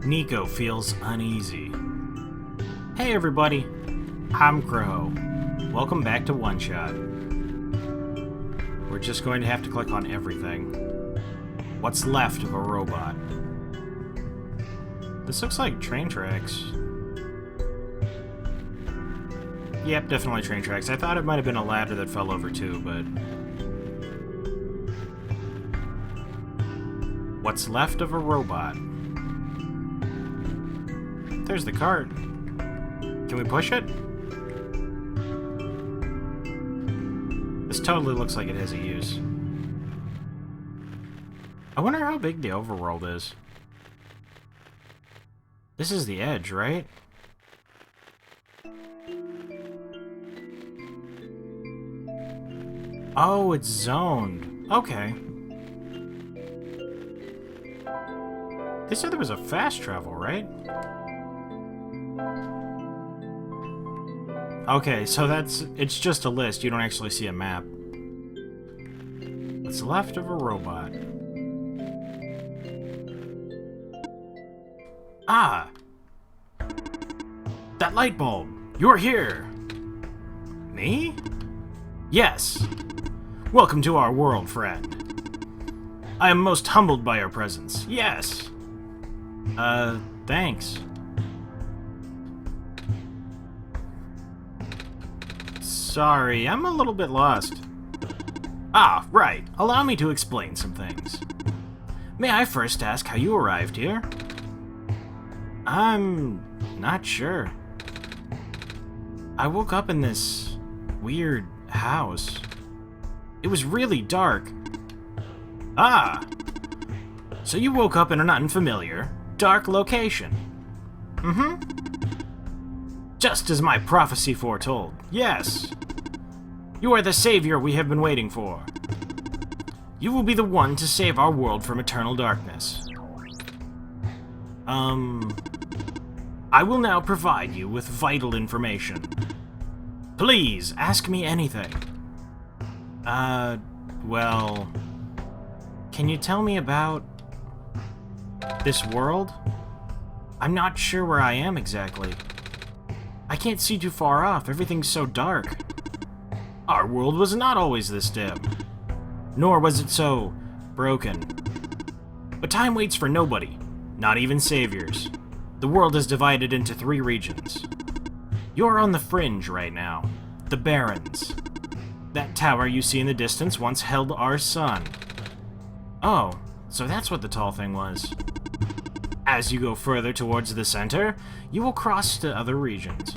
Nico feels uneasy. Hey everybody, I'm Krow. Welcome back to OneShot. We're just going to have to click on everything. What's left of a robot? This looks like train tracks. Yep, definitely train tracks. I thought it might have been a ladder that fell over too, but... What's left of a robot? There's the cart. Can we push it? This totally looks like it has a use. I wonder how big the overworld is. This is the edge, right? Oh, it's zoned. Okay. They said there was a fast travel, right? Okay, so it's just a list. You don't actually see a map. What's left of a robot? Ah! That light bulb! You're here! Me? Yes! Welcome to our world, friend. I am most humbled by your presence. Yes! Thanks. Sorry, I'm a little bit lost. Ah, right. Allow me to explain some things. May I first ask how you arrived here? I'm not sure. I woke up in this weird house. It was really dark. Ah! So you woke up in an unfamiliar, dark location. Mm-hmm. Just as my prophecy foretold. Yes. You are the savior we have been waiting for. You will be the one to save our world from eternal darkness. I will now provide you with vital information. Please, ask me anything. Well... Can you tell me about... this world? I'm not sure where I am exactly. I can't see too far off, everything's so dark. Our world was not always this dim. Nor was it so... broken. But time waits for nobody, not even saviors. The world is divided into 3 regions. You're on the fringe right now. The Barrens. That tower you see in the distance once held our sun. Oh, so that's what the tall thing was. As you go further towards the center, you will cross to other regions.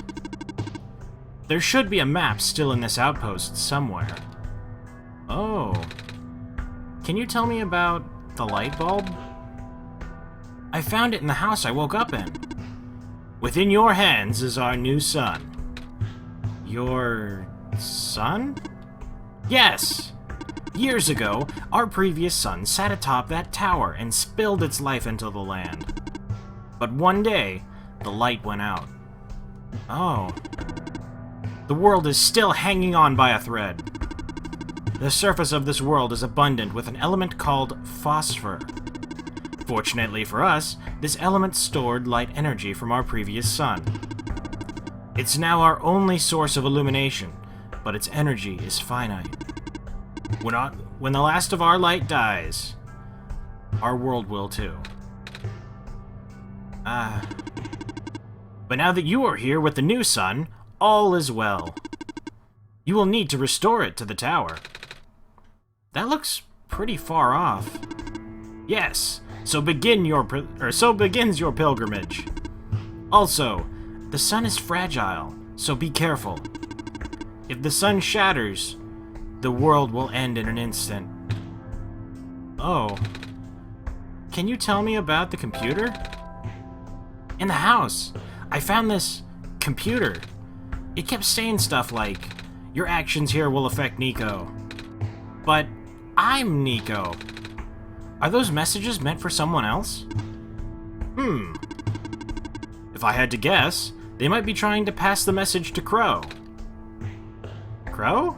There should be a map still in this outpost somewhere. Oh. Can you tell me about the light bulb? I found it in the house I woke up in. Within your hands is our new sun. Your... son? Yes! Years ago, our previous sun sat atop that tower and spilled its life into the land. But one day, the light went out. Oh. The world is still hanging on by a thread. The surface of this world is abundant with an element called phosphor. Fortunately for us, this element stored light energy from our previous sun. It's now our only source of illumination, but its energy is finite. When the last of our light dies, our world will too. But now that you are here with the new sun, all is well. You will need to restore it to the tower. That looks pretty far off. Yes, so begins your pilgrimage. Also, the sun is fragile, so be careful. If the sun shatters, the world will end in an instant. Oh. Can you tell me about the computer? In the house, I found this computer. It kept saying stuff like, your actions here will affect Nico. But I'm Nico. Are those messages meant for someone else? If I had to guess, they might be trying to pass the message to Krow. Krow?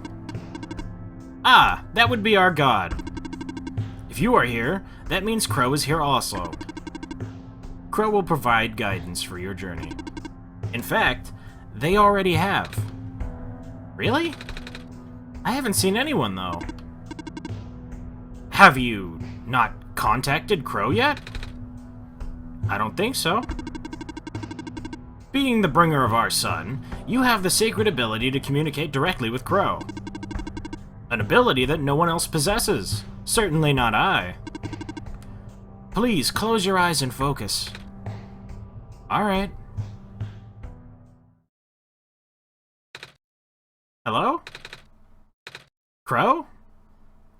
Ah, that would be our god. If you are here, that means Krow is here also. Krow will provide guidance for your journey. In fact, they already have. Really? I haven't seen anyone, though. Have you not contacted Krow yet? I don't think so. Being the bringer of our son, you have the sacred ability to communicate directly with Krow. An ability that no one else possesses. Certainly not I. Please, close your eyes and focus. Alright. Hello? Krow?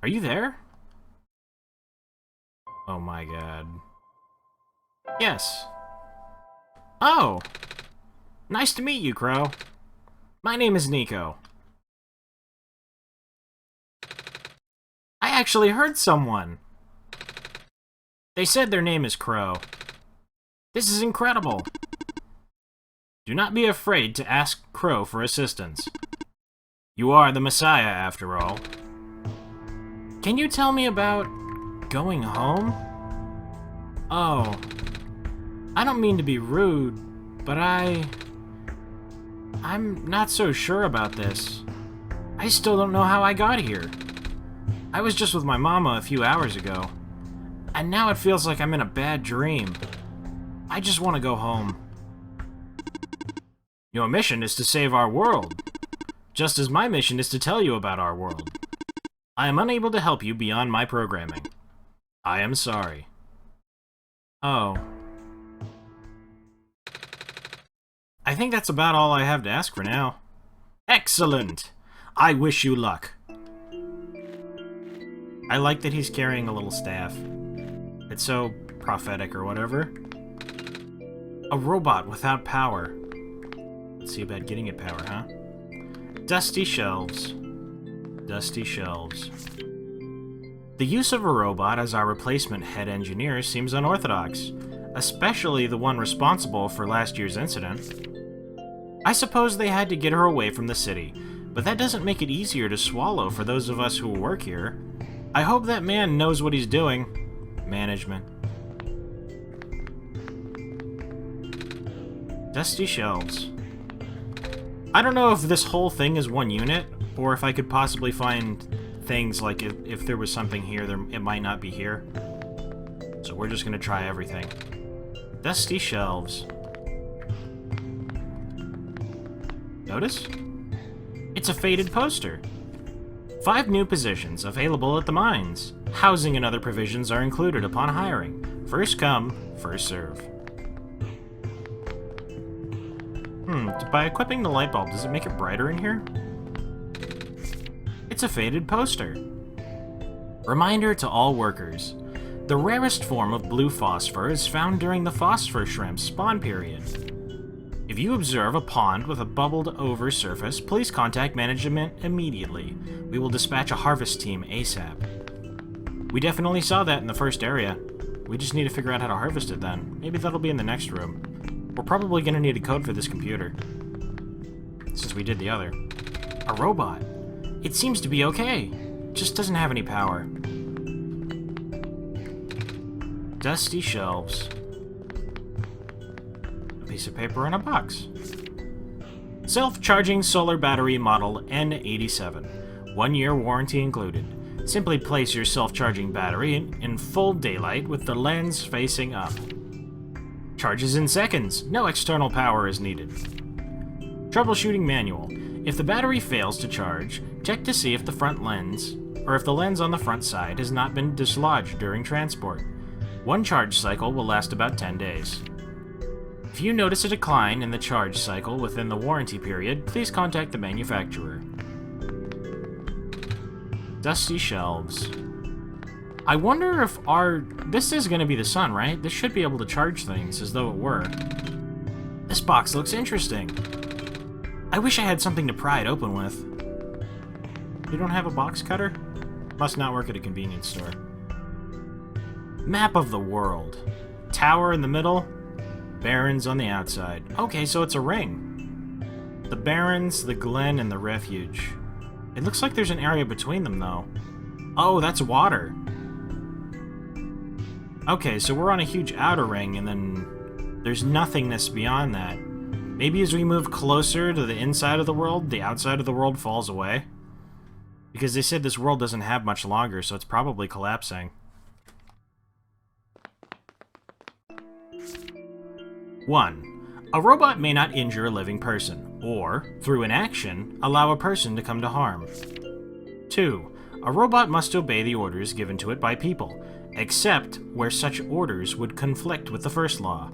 Are you there? Oh my god. Yes. Oh! Nice to meet you, Krow. My name is Nico. I actually heard someone! They said their name is Krow. This is incredible! Do not be afraid to ask Krow for assistance. You are the Messiah, after all. Can you tell me about going home? Oh. I don't mean to be rude, but I'm not so sure about this. I still don't know how I got here. I was just with my mama a few hours ago, and now it feels like I'm in a bad dream. I just want to go home. Your mission is to save our world, just as my mission is to tell you about our world. I am unable to help you beyond my programming. I am sorry. Oh. I think that's about all I have to ask for now. Excellent! I wish you luck. I like that he's carrying a little staff. It's so prophetic or whatever. A robot without power. Let's see about getting it power, huh? Dusty shelves. Dusty shelves. The use of a robot as our replacement head engineer seems unorthodox, especially the one responsible for last year's incident. I suppose they had to get her away from the city, but that doesn't make it easier to swallow for those of us who work here. I hope that man knows what he's doing. Management. Dusty shelves. I don't know if this whole thing is one unit, or if I could possibly find things like if there was something here, it might not be here. So we're just gonna try everything. Dusty shelves. Notice? It's a faded poster. 5 new positions available at the mines. Housing and other provisions are included upon hiring. First come, first serve. By equipping the light bulb, does it make it brighter in here? It's a faded poster. Reminder to all workers. The rarest form of blue phosphor is found during the phosphor shrimp spawn period. If you observe a pond with a bubbled over surface, please contact management immediately. We will dispatch a harvest team ASAP. We definitely saw that in the first area. We just need to figure out how to harvest it then. Maybe that'll be in the next room. We're probably going to need a code for this computer, since we did the other. A robot. It seems to be okay. Just doesn't have any power. Dusty shelves. A piece of paper in a box. Self-charging solar battery model N87. 1-year warranty included. Simply place your self-charging battery in full daylight with the lens facing up. Charges in seconds. No external power is needed. Troubleshooting manual. If the battery fails to charge, check to see if the front lens, or if the lens on the front side has not been dislodged during transport. 1 charge cycle will last about 10 days. If you notice a decline in the charge cycle within the warranty period, please contact the manufacturer. Dusty shelves. I wonder if this is going to be the sun, right? This should be able to charge things as though it were. This box looks interesting. I wish I had something to pry it open with. You don't have a box cutter? Must not work at a convenience store. Map of the world. Tower in the middle. Barrens on the outside. Okay, so it's a ring. The Barrens, the Glen, and the Refuge. It looks like there's an area between them, though. Oh, that's water. Okay, so we're on a huge outer ring, and then There's nothingness beyond that. Maybe as we move closer to the inside of the world, the outside of the world falls away. Because they said this world doesn't have much longer, so it's probably collapsing. 1. A robot may not injure a living person, or, through inaction, allow a person to come to harm. 2. A robot must obey the orders given to it by people, except where such orders would conflict with the first law.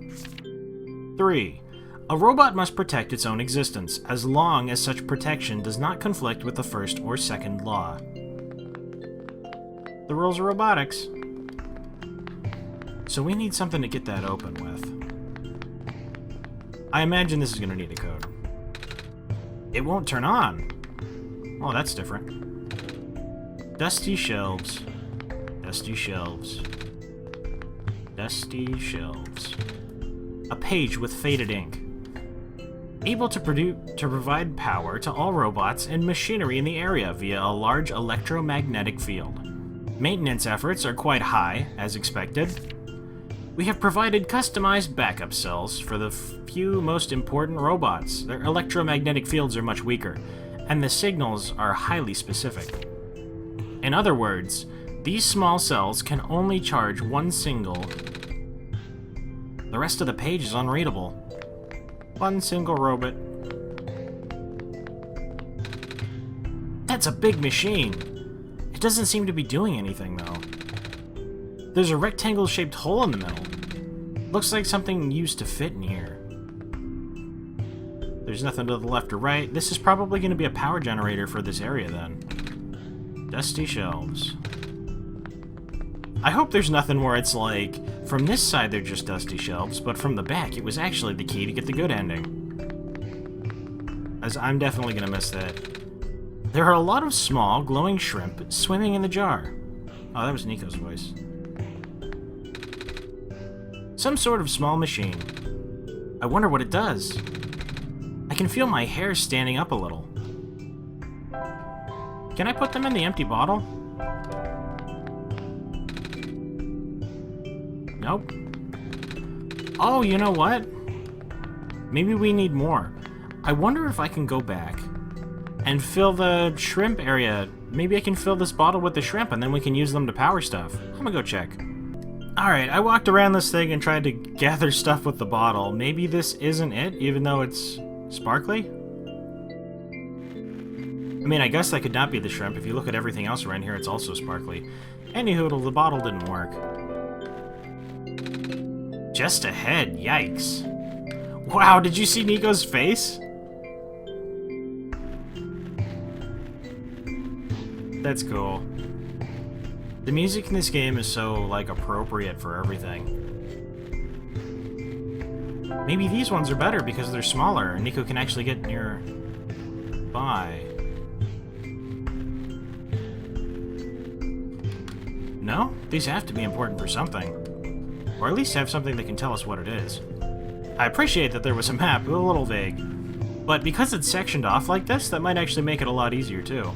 3. A robot must protect its own existence, as long as such protection does not conflict with the first or second law. The rules of robotics. So we need something to get that open with. I imagine this is going to need a code. It won't turn on. Oh, that's different. Dusty shelves. Dusty shelves. Dusty shelves. A page with faded ink. Able to provide power to all robots and machinery in the area via a large electromagnetic field. Maintenance efforts are quite high, as expected. We have provided customized backup cells for the few most important robots. Their electromagnetic fields are much weaker, and the signals are highly specific. In other words, these small cells can only charge one single. The rest of the page is unreadable. One single robot. That's a big machine. It doesn't seem to be doing anything, though. There's a rectangle-shaped hole in the middle. Looks like something used to fit in here. There's nothing to the left or right. This is probably going to be a power generator for this area, then. Dusty shelves. I hope there's nothing where it's like, from this side they're just dusty shelves, but from the back it was actually the key to get the good ending. As I'm definitely going to miss that. There are a lot of small, glowing shrimp swimming in the jar. Oh, that was Nico's voice. Some sort of small machine. I wonder what it does. I can feel my hair standing up a little. Can I put them in the empty bottle? Nope. Oh, you know what? Maybe we need more. I wonder if I can go back and fill the shrimp area. Maybe I can fill this bottle with the shrimp and then we can use them to power stuff. I'm gonna go check. Alright, I walked around this thing and tried to gather stuff with the bottle. Maybe this isn't it, even though it's sparkly? I mean, I guess that could not be the shrimp. If you look at everything else around here, it's also sparkly. Anywho, the bottle didn't work. Just ahead, yikes. Wow, did you see Nico's face? That's cool. The music in this game is so, like, appropriate for everything. Maybe these ones are better because they're smaller and Nico can actually get nearby. No? These have to be important for something. Or at least have something that can tell us what it is. I appreciate that there was a map, a little vague. But because it's sectioned off like this, that might actually make it a lot easier, too.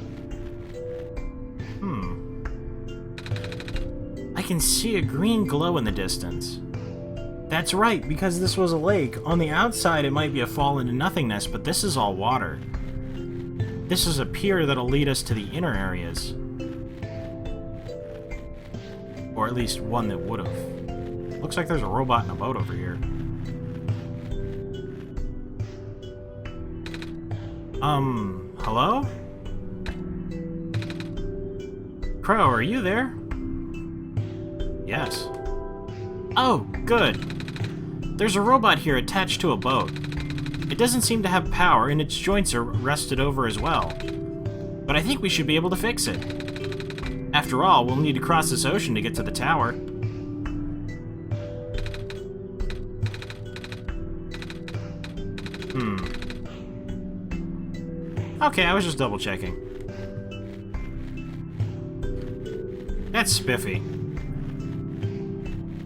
I can see a green glow in the distance. That's right, because this was a lake. On the outside, it might be a fall into nothingness, but this is all water. This is a pier that'll lead us to the inner areas. Or at least one that would've. Looks like there's a robot in a boat over here. Hello? Krow, are you there? Yes. Oh, good. There's a robot here attached to a boat. It doesn't seem to have power, and its joints are rusted over as well. But I think we should be able to fix it. After all, we'll need to cross this ocean to get to the tower. Okay, I was just double-checking. That's spiffy.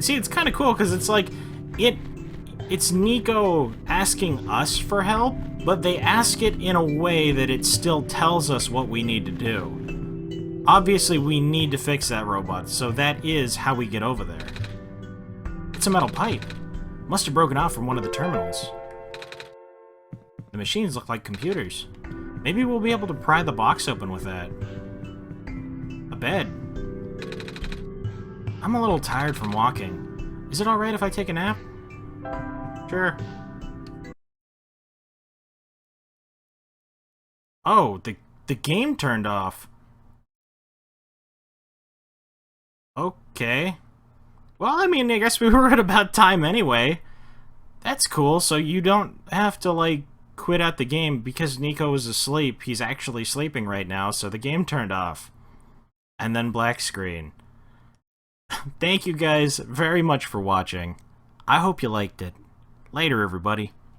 See, it's kind of cool, because it's like, it's Nico asking us for help, but they ask it in a way that it still tells us what we need to do. Obviously, we need to fix that robot, so that is how we get over there. It's a metal pipe. Must have broken off from one of the terminals. The machines look like computers. Maybe we'll be able to pry the box open with that. A bed. I'm a little tired from walking. Is it alright if I take a nap? Sure. Oh, the game turned off. Okay. Well, I mean, I guess we were at about time anyway. That's cool, so you don't have to, like, quit out the game because Nico was asleep. He's actually sleeping right now, so the game turned off. And then black screen. Thank you guys very much for watching. I hope you liked it. Later, everybody.